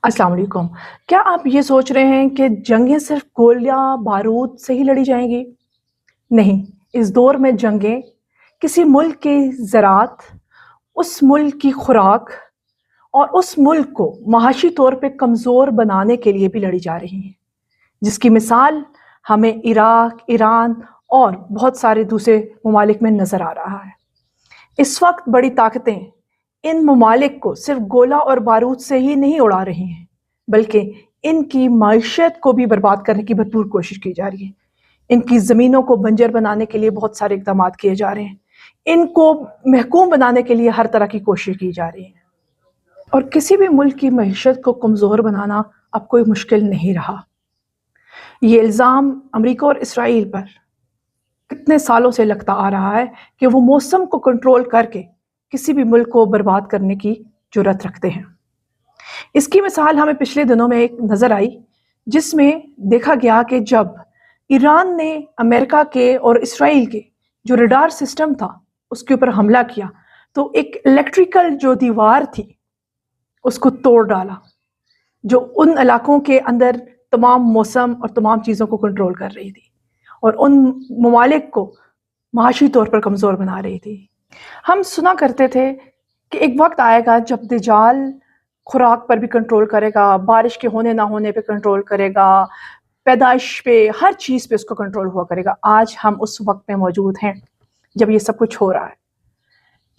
अस्सलाम वालेकुम। क्या आप ये सोच रहे हैं कि जंगें सिर्फ गोलियां बारूद से ही लड़ी जाएंगी? नहीं, इस दौर में जंगें किसी मुल्क की ज़राअत, उस मुल्क की खुराक और उस मुल्क को माशी तौर पे कमज़ोर बनाने के लिए भी लड़ी जा रही हैं, जिसकी मिसाल हमें इराक, ईरान और बहुत सारे दूसरे ममालिक में नज़र आ रहा है। इस वक्त बड़ी ताकतें इन ममालिक को सिर्फ गोला और बारूद से ही नहीं उड़ा रही हैं, बल्कि इनकी माइशत को भी बर्बाद करने की भरपूर कोशिश की जा रही है। इनकी ज़मीनों को बंजर बनाने के लिए बहुत सारे इक़दाम किए जा रहे हैं। इनको महकूम बनाने के लिए हर तरह की कोशिश की जा रही है। और किसी भी मुल्क की मईशत को कमज़ोर बनाना अब कोई मुश्किल नहीं रहा। ये इल्ज़ाम अमेरिका और इसराइल पर कितने सालों से लगता आ रहा है कि वो मौसम को कंट्रोल करके किसी भी मुल्क को बर्बाद करने की जुर्रत रखते हैं। इसकी मिसाल हमें पिछले दिनों में एक नज़र आई, जिसमें देखा गया कि जब ईरान ने अमेरिका के और इसराइल के जो रडार सिस्टम था उसके ऊपर हमला किया, तो एक इलेक्ट्रिकल जो दीवार थी उसको तोड़ डाला, जो उन इलाकों के अंदर तमाम मौसम और तमाम चीज़ों को कंट्रोल कर रही थी और उन ममालिक को माशी तौर पर कमज़ोर बना रही थी। हम सुना करते थे कि एक वक्त आएगा जब दज्जाल खुराक पर भी कंट्रोल करेगा, बारिश के होने ना होने पे कंट्रोल करेगा, पैदाइश पे, हर चीज़ पे उसको कंट्रोल हुआ करेगा। आज हम उस वक्त में मौजूद हैं जब ये सब कुछ हो रहा है।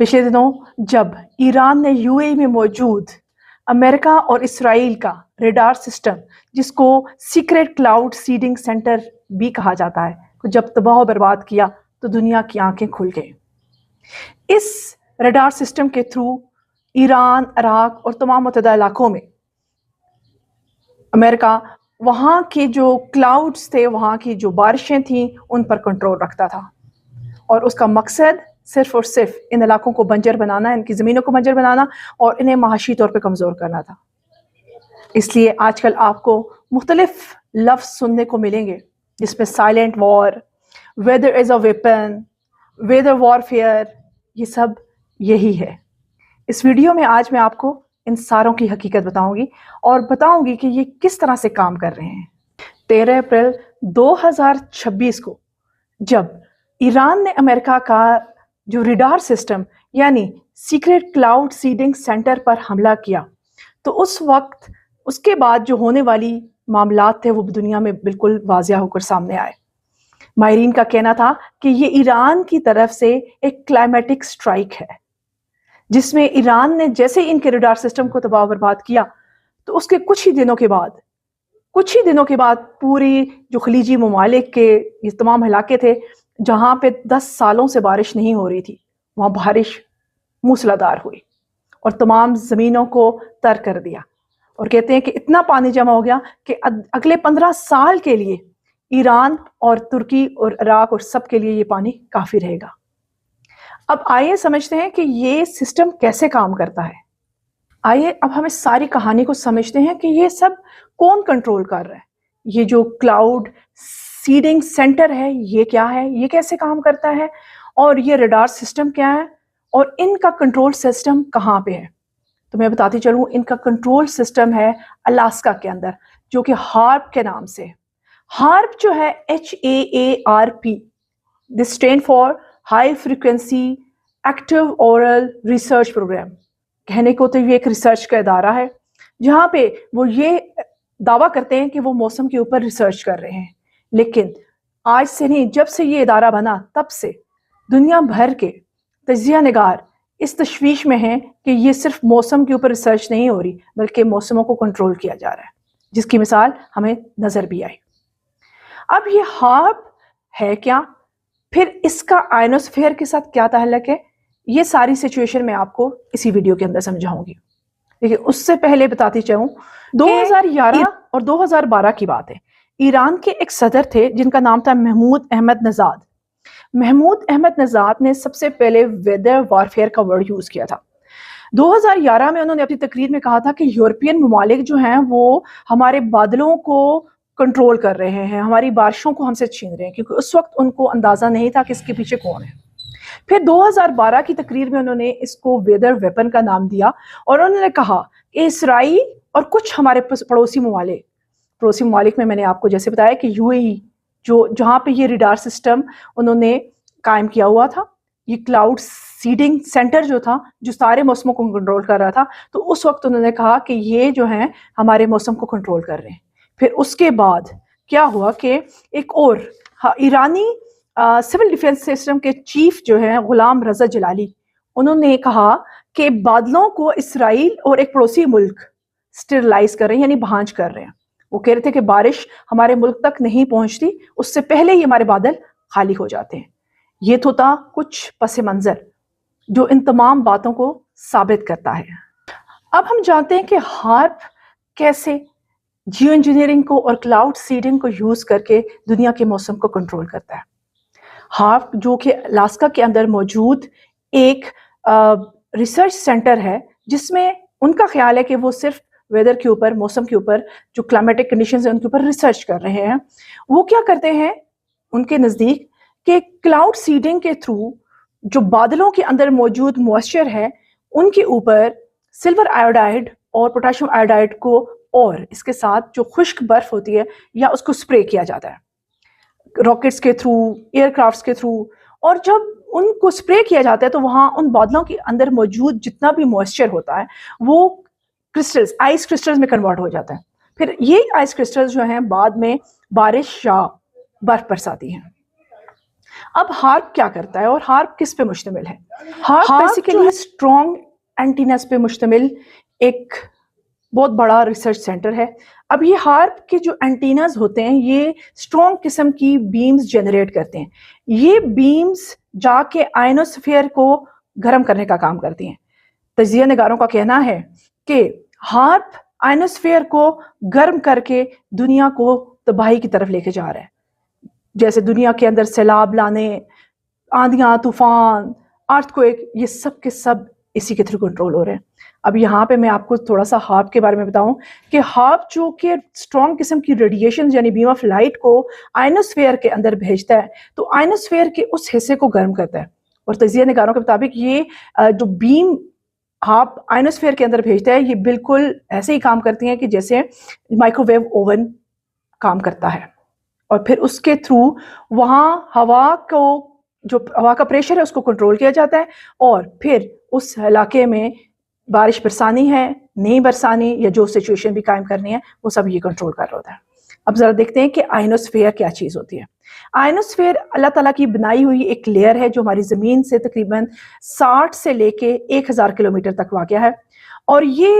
पिछले दिनों जब ईरान ने यूएई में मौजूद अमेरिका और इसराइल का रडार सिस्टम, जिसको सीक्रेट क्लाउड सीडिंग सेंटर भी कहा जाता है, जब तबाह बर्बाद किया तो दुनिया की आंखें खुल गई। इस रडार सिस्टम के थ्रू ईरान, इराक और तमाम मुतहदा इलाकों में अमेरिका वहाँ के जो क्लाउड्स थे, वहाँ की जो बारिशें थीं, उन पर कंट्रोल रखता था और उसका मकसद सिर्फ और सिर्फ इन इलाकों को बंजर बनाना, इनकी ज़मीनों को बंजर बनाना और इन्हें माशी तौर पे कमज़ोर करना था। इसलिए आजकल आपको मुख्तलिफ लफ्ज़ सुनने को मिलेंगे, जिसमें silent war, weather is a weapon, weather warfare, ये सब यही है। इस वीडियो में आज मैं आपको इन सारों की हकीकत बताऊंगी और बताऊंगी कि ये किस तरह से काम कर रहे हैं। 13 अप्रैल 2026 को जब ईरान ने अमेरिका का जो रडार सिस्टम यानी सीक्रेट क्लाउड सीडिंग सेंटर पर हमला किया, तो उस वक्त उसके बाद जो होने वाली मामलात थे वो दुनिया में बिल्कुल वाज़िया होकर सामने आए। माहिरीन का कहना था कि ये ईरान की तरफ से एक क्लाइमेटिक स्ट्राइक है, जिसमें ईरान ने जैसे ही इनके रडार सिस्टम को तबाह बर्बाद किया, तो उसके कुछ ही दिनों के बाद पूरी जो खलीजी ममालिक के ये तमाम इलाके थे जहाँ पे 10 सालों से बारिश नहीं हो रही थी, वहाँ बारिश मूसलाधार हुई और तमाम ज़मीनों को तर कर दिया। और कहते हैं कि इतना पानी जमा हो गया कि अगले 15 साल के लिए ईरान और तुर्की और इराक और सब के लिए ये पानी काफ़ी रहेगा। अब आइए समझते हैं कि ये सिस्टम कैसे काम करता है। आइए अब हम इस सारी कहानी को समझते हैं कि ये सब कौन कंट्रोल कर रहा है। ये जो क्लाउड सीडिंग सेंटर है, ये क्या है, ये कैसे काम करता है और ये रडार सिस्टम क्या है और इनका कंट्रोल सिस्टम कहाँ पे है। तो मैं बताती चलूँ, इनका कंट्रोल सिस्टम है अलास्का के अंदर, जो कि हार्प के नाम से। हार्प जो है HAARP, this stand for high frequency active auroral research programme. कहने को तो ये एक रिसर्च का इदारा है जहाँ पे वो ये दावा करते हैं कि वो मौसम के ऊपर रिसर्च कर रहे हैं, लेकिन आज से नहीं, जब से ये इदारा बना तब से दुनिया भर के तजिया निगार इस तशवीश में हैं कि ये सिर्फ मौसम के ऊपर रिसर्च नहीं हो रही, बल्कि मौसमों को कंट्रोल किया जा रहा है, जिसकी मिसाल हमें नज़र भी आई। अब ये हार्प है क्या, फिर इसका आयनोस्फीयर के साथ क्या ताल्लुक है, ये सारी सिचुएशन मैं आपको इसी वीडियो के अंदर समझाऊंगी। लेकिन उससे पहले बताती चाहूँ, 2011 और 2012 की बात है। ईरान के एक सदर थे जिनका नाम था महमूद अहमद नजाद। महमूद अहमद नजाद ने सबसे पहले वेदर वॉरफेयर का वर्ड यूज़ किया था। 2011 में उन्होंने अपनी तकरीर में कहा था कि यूरोपियन ममालिक जो हैं वो हमारे बादलों को कंट्रोल कर रहे हैं, हमारी बारिशों को हमसे छीन रहे हैं, क्योंकि उस वक्त उनको अंदाज़ा नहीं था कि इसके पीछे कौन है। फिर 2012 की तकरीर में उन्होंने इसको वेदर वेपन का नाम दिया और उन्होंने कहा اسرائیل اور کچھ ہمارے پڑوسی ممالک میں نے آپ کو جیسے بتایا کہ یو اے ای جہاں پہ یہ ریڈار سسٹم انہوں نے قائم کیا ہوا تھا، یہ کلاؤڈ سیڈنگ سینٹر جو تھا جو سارے موسموں کو کنٹرول کر رہا تھا، تو اس وقت انہوں نے کہا کہ یہ جو ہیں ہمارے موسم کو کنٹرول کر رہے ہیں۔ پھر اس کے بعد کیا ہوا کہ ایک اور ایرانی سول ڈیفنس سسٹم کے چیف جو ہیں غلام رضا جلالی، انہوں نے کہا کہ بادلوں کو اسرائیل اور ایک پڑوسی ملک اسٹرلائز کر رہے ہیں، یعنی بھانج کر رہے ہیں۔ وہ کہہ رہے تھے کہ بارش ہمارے ملک تک نہیں پہنچتی، اس سے پہلے ہی ہمارے بادل خالی ہو جاتے ہیں۔ یہ تو تھا کچھ پس منظر جو ان تمام باتوں کو ثابت کرتا ہے۔ اب ہم جانتے ہیں کہ ہارپ کیسے جیو انجینئرنگ کو اور کلاؤڈ سیڈنگ کو یوز کر کے دنیا کے موسم کو کنٹرول کرتا ہے۔ ہارپ جو کہ الاسکا کے اندر موجود ایک ریسرچ سینٹر ہے، جس میں ان کا خیال ہے کہ وہ صرف ویدر کے اوپر، موسم کے اوپر، جو کلائمیٹک کنڈیشنز ہیں ان کے اوپر ریسرچ کر رہے ہیں۔ وہ کیا کرتے ہیں ان کے نزدیک کہ کلاؤڈ سیڈنگ کے تھرو جو بادلوں کے اندر موجود موئسچر ہے ان کے اوپر سلور آیوڈائڈ اور پوٹاشیم آیوڈائڈ کو اور اس کے ساتھ جو خشک برف ہوتی ہے یا اس کو اسپرے کیا جاتا ہے راکٹس کے تھرو، ایئر کرافٹس کے تھرو، اور جب ان کو اسپرے کیا جاتا ہے تو وہاں ان بادلوں کے اندر موجود جتنا بھی موئسچر ہوتا ہے وہ کرسٹلز، آئس کرسٹلز میں کنورٹ ہو جاتا ہے۔ پھر یہ آئس کرسٹلز جو ہیں بعد میں بارش یا برف برساتی ہیں۔ اب ہارپ کیا کرتا ہے اور ہارپ کس پہ مشتمل ہے؟ ہارپ بیسیکلی اسٹرانگ اینٹیناز پہ مشتمل ایک بہت بڑا ریسرچ سینٹر ہے۔ اب یہ ہارپ کے جو اینٹیناز ہوتے ہیں یہ اسٹرانگ قسم کی بیمز جنریٹ کرتے ہیں۔ یہ بیمز جا کے آئنوسفیئر کو گرم کرنے کا کام کرتی ہیں۔ تجزیہ نگاروں کا کہنا ہے کہ ہارپ آئنوسفیئر کو گرم کر کے دنیا کو تباہی کی طرف لے کے جا رہا ہے، جیسے دنیا کے اندر سیلاب لانے، آندھیاں، طوفان، ارتھ کوئک، یہ سب کے سب اسی کے تھرو کنٹرول ہو رہے ہیں۔ اب یہاں پہ میں آپ کو تھوڑا سا ہارپ کے بارے میں بتاؤں کہ ہارپ جو کہ اسٹرانگ قسم کی ریڈیشن یعنی بیم آف لائٹ کو آئنوسفیئر کے اندر بھیجتا ہے، تو آئنوسفیئر کے اس حصے کو گرم کرتا ہے، اور تجزیہ نگاروں کے مطابق یہ جو بیم ہارپ آئنوسفیئر کے اندر بھیجتا ہے یہ بالکل ایسے ہی کام کرتی ہیں کہ جیسے مائکرو ویو اوون کام کرتا ہے، اور پھر اس کے تھرو وہاں ہوا کا پریشر ہے اس کو کنٹرول کیا جاتا ہے، اور پھر اس علاقے میں بارش برسانی ہے، نہیں برسانی، یا جو سچویشن بھی قائم کرنی ہے وہ سب یہ کنٹرول کر رہا ہوتا ہے۔ اب ذرا دیکھتے ہیں کہ آئنوسفیئر کیا چیز ہوتی ہے۔ آئنوسفیئر اللہ تعالیٰ کی بنائی ہوئی ایک لیئر ہے جو ہماری زمین سے تقریباً 60 سے لے کے 1000 کلومیٹر تک واقع ہے، اور یہ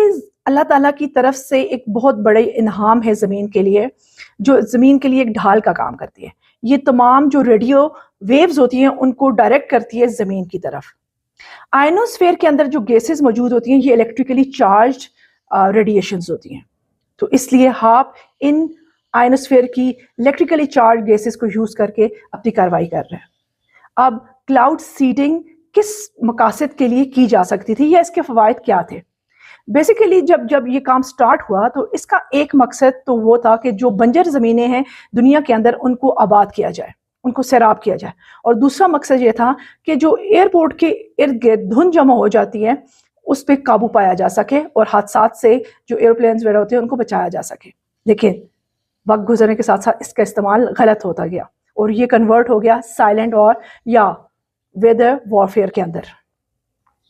اللہ تعالیٰ کی طرف سے ایک بہت بڑے انعام ہے زمین کے لیے، جو زمین کے لیے ایک ڈھال کا کام کرتی ہے۔ یہ تمام جو ریڈیو ویوز ہوتی ہیں ان کو ڈائریکٹ کرتی ہے زمین کی طرف۔ آئنوسفیئر کے اندر جو گیسز موجود ہوتی ہیں یہ الیکٹریکلی چارجڈ ریڈیشنز ہوتی ہیں، تو اس لیے ہارپ ان آئنوسفیئر کی الیکٹریکلی چارج گیسز کو یوز کر کے اپنی کاروائی کر رہے ہیں۔ اب کلاؤڈ سیڈنگ کس مقاصد کے لیے کی جا سکتی تھی یا اس کے فوائد کیا تھے؟ بیسیکلی جب یہ کام سٹارٹ ہوا تو اس کا ایک مقصد تو وہ تھا کہ جو بنجر زمینیں ہیں دنیا کے اندر ان کو آباد کیا جائے، ان کو سیراب کیا جائے، اور دوسرا مقصد یہ تھا کہ جو ایئرپورٹ کے ارد گرد دھند جمع ہو جاتی ہے اس پہ قابو پایا جا سکے اور حادثات سے جو ایئرپلینز وغیرہ ہوتے ہیں ان کو بچایا جا سکے۔ لیکن وقت گزرنے کے ساتھ ساتھ اس کا استعمال غلط ہوتا گیا اور یہ کنورٹ ہو گیا سائلنٹ وار یا ویدر وارفیئر کے اندر۔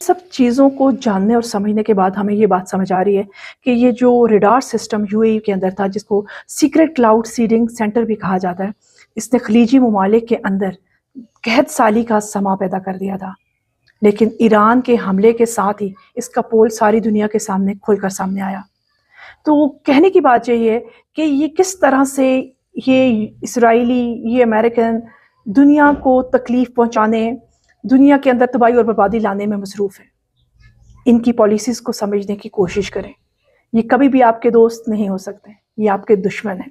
سب چیزوں کو جاننے اور سمجھنے کے بعد ہمیں یہ بات سمجھ آ رہی ہے کہ یہ جو ریڈار سسٹم یو اے ای کے اندر تھا، جس کو سیکرٹ کلاؤڈ سیڈنگ سینٹر بھی کہا جاتا ہے، اس نے خلیجی ممالک کے اندر قحط سالی کا سما پیدا کر دیا تھا، لیکن ایران کے حملے کے ساتھ ہی اس کا پول ساری دنیا کے سامنے کھل کر سامنے آیا۔ تو کہنے کی بات یہ ہے کہ یہ کس طرح سے یہ اسرائیلی، یہ امریکن دنیا کو تکلیف پہنچانے، دنیا کے اندر تباہی اور بربادی لانے میں مصروف ہے۔ ان کی پالیسیز کو سمجھنے کی کوشش کریں۔ یہ کبھی بھی آپ کے دوست نہیں ہو سکتے، یہ آپ کے دشمن ہیں۔